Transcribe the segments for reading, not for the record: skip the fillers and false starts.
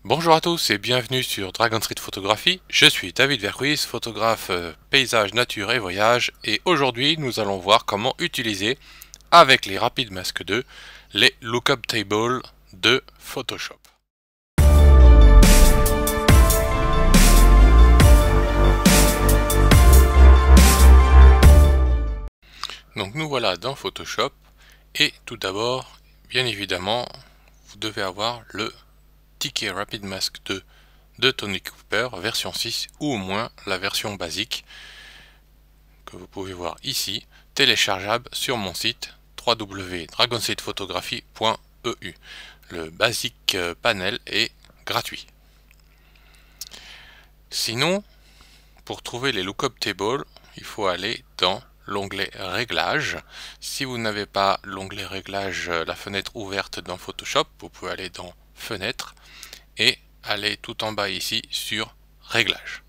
Bonjour à tous et bienvenue sur Dragon Street Photographie. Je suis David Verhuis, photographe paysage, nature et voyage, et aujourd'hui nous allons voir comment utiliser avec les Rapid Mask 2 les Lookup Tables de Photoshop. Donc nous voilà dans Photoshop et tout d'abord, bien évidemment, vous devez avoir le ticket Rapid Mask 2 de Tony Cooper version 6 ou au moins la version basique que vous pouvez voir ici, téléchargeable sur mon site www.dragonseedphotographie.eu. Le basique panel est gratuit. Sinon, pour trouver les lookup tables, il faut aller dans l'onglet Réglages. Si vous n'avez pas l'onglet Réglages, la fenêtre ouverte dans Photoshop, vous pouvez aller dans Fenêtre et aller tout en bas ici sur Réglages.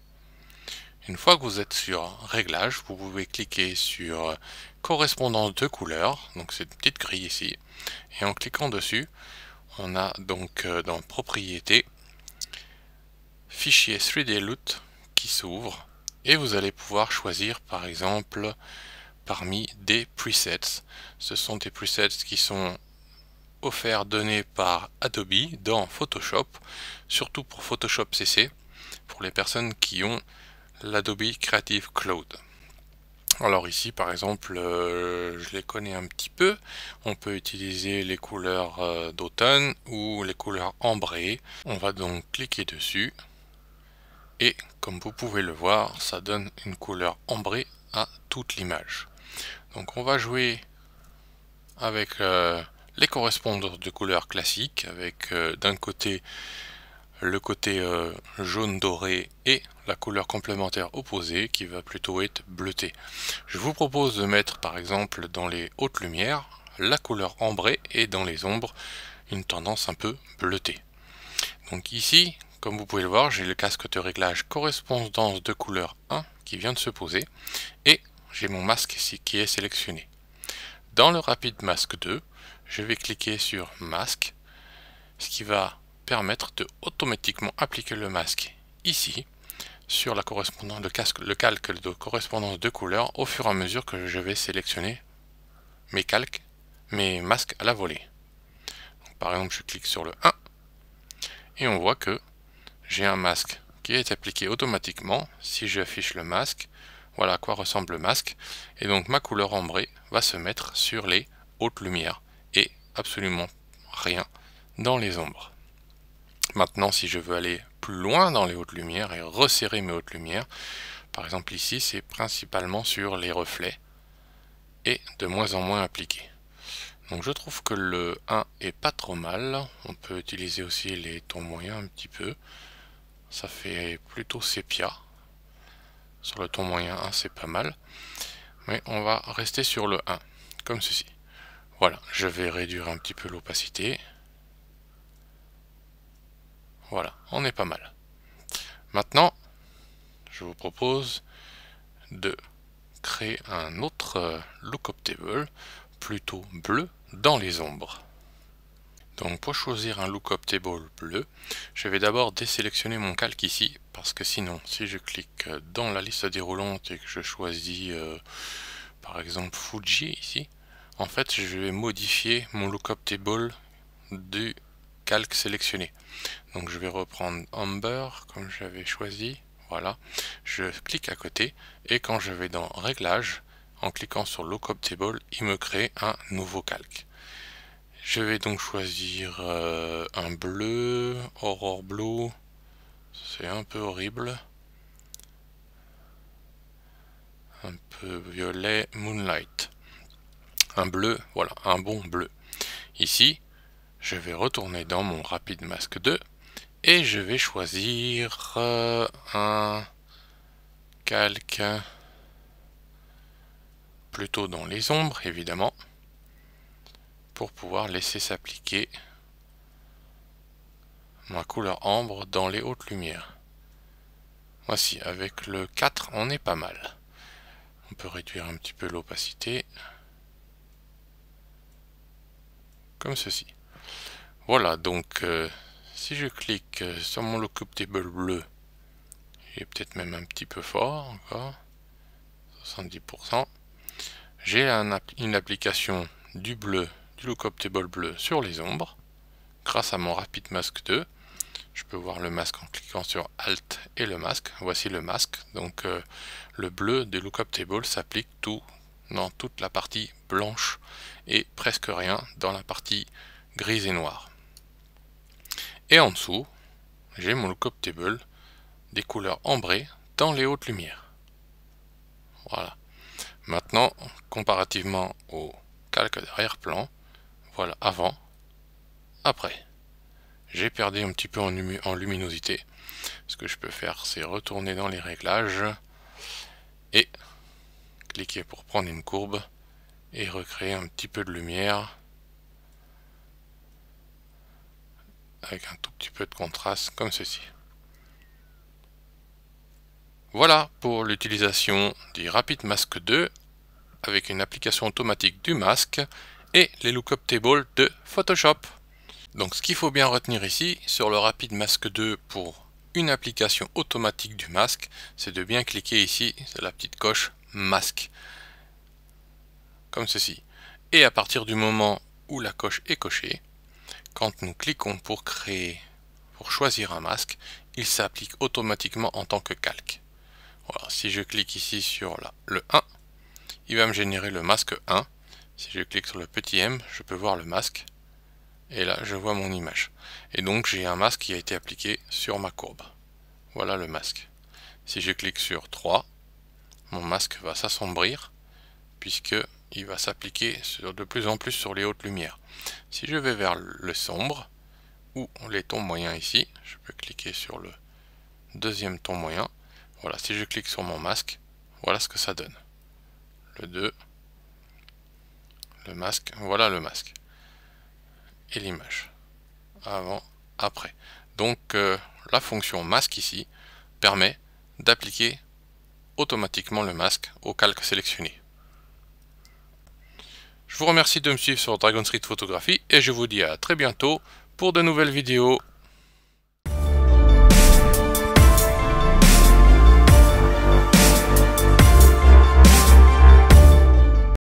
Une fois que vous êtes sur Réglages, vous pouvez cliquer sur Correspondance de couleurs, donc cette petite grille ici, et en cliquant dessus, on a donc dans Propriétés, Fichier 3D Loot qui s'ouvre, et vous allez pouvoir choisir par exemple parmi des presets. Ce sont des presets qui sont offerts, donnés par Adobe dans Photoshop, surtout pour Photoshop CC, pour les personnes qui ont l'Adobe Creative Cloud. Alors ici par exemple, je les connais un petit peu. On peut utiliser les couleurs d'automne ou les couleurs ambrées. On va donc cliquer dessus et comme vous pouvez le voir, ça donne une couleur ambrée à toute l'image. Donc on va jouer avec les correspondances de couleurs classiques, avec d'un côté le côté jaune doré et la couleur complémentaire opposée qui va plutôt être bleutée. Je vous propose de mettre par exemple dans les hautes lumières la couleur ambrée et dans les ombres une tendance un peu bleutée. Donc ici, comme vous pouvez le voir, j'ai le casque de réglage correspondance de couleur 1 qui vient de se poser et j'ai mon masque ici qui est sélectionné. Dans le Rapid Mask 2, je vais cliquer sur Masque, ce qui va permettre de automatiquement appliquer le masque ici sur la correspondance, le calque de correspondance de couleurs au fur et à mesure que je vais sélectionner mes calques, mes masques à la volée. Donc, par exemple, je clique sur le 1 et on voit que j'ai un masque qui est appliqué automatiquement. Si j'affiche le masque, voilà à quoi ressemble le masque, et donc ma couleur ambrée va se mettre sur les hautes lumières et absolument rien dans les ombres. Maintenant, si je veux aller plus loin dans les hautes lumières et resserrer mes hautes lumières, par exemple ici, c'est principalement sur les reflets et de moins en moins appliqué. Donc je trouve que le 1 est pas trop mal. On peut utiliser aussi les tons moyens un petit peu. Ça fait plutôt sépia. Sur le ton moyen 1, c'est pas mal. Mais on va rester sur le 1, comme ceci. Voilà, je vais réduire un petit peu l'opacité. Voilà, on est pas mal. Maintenant, je vous propose de créer un autre lookup table, plutôt bleu, dans les ombres. Donc pour choisir un lookup table bleu, je vais d'abord désélectionner mon calque ici, parce que sinon, si je clique dans la liste déroulante et que je choisis par exemple Fuji ici, en fait je vais modifier mon lookup table du calque sélectionné. Donc je vais reprendre Amber comme j'avais choisi, voilà, je clique à côté et quand je vais dans Réglages, en cliquant sur Lookup Table, il me crée un nouveau calque. Je vais donc choisir un bleu, Aurore Blue, c'est un peu horrible, un peu violet, Moonlight, un bleu, voilà, un bon bleu. Ici, je vais retourner dans mon Rapid Mask 2 et je vais choisir un calque plutôt dans les ombres évidemment pour pouvoir laisser s'appliquer ma couleur ambre dans les hautes lumières. Voici, avec le 4 on est pas mal. On peut réduire un petit peu l'opacité comme ceci. Voilà, donc si je clique sur mon lookup table bleu, il est peut-être même un petit peu fort encore, 70%. J'ai une application du bleu, du lookup table bleu sur les ombres. Grâce à mon Rapid Mask 2, je peux voir le masque en cliquant sur Alt et le masque. Voici le masque. Donc le bleu des lookup table s'applique dans toute la partie blanche et presque rien dans la partie grise et noire. Et en dessous, j'ai mon lookup table des couleurs ambrées dans les hautes lumières. Voilà. Maintenant, comparativement au calque d'arrière-plan, voilà avant, après. J'ai perdu un petit peu en luminosité. Ce que je peux faire, c'est retourner dans les réglages et cliquer pour prendre une courbe et recréer un petit peu de lumière avec un tout petit peu de contraste comme ceci. Voilà pour l'utilisation du Rapid Mask 2 avec une application automatique du masque et les lookup tables de Photoshop. Donc ce qu'il faut bien retenir ici sur le Rapid Mask 2 pour une application automatique du masque, c'est de bien cliquer ici sur la petite coche masque comme ceci. Et à partir du moment où la coche est cochée, quand nous cliquons pour choisir un masque, il s'applique automatiquement en tant que calque. Voilà, si je clique ici sur le 1, il va me générer le masque 1. Si je clique sur le petit M, je peux voir le masque. Et là, je vois mon image. Et donc, j'ai un masque qui a été appliqué sur ma courbe. Voilà le masque. Si je clique sur 3, mon masque va s'assombrir, puisqu'il va s'appliquer de plus en plus sur les hautes lumières. Si je vais vers le sombre, ou les tons moyens ici, je peux cliquer sur le deuxième ton moyen. Voilà, si je clique sur mon masque, voilà ce que ça donne. Le 2, le masque, voilà le masque. Et l'image. Avant, après. Donc la fonction masque ici permet d'appliquer automatiquement le masque au calque sélectionné. Je vous remercie de me suivre sur Dragon Street Photography et je vous dis à très bientôt pour de nouvelles vidéos.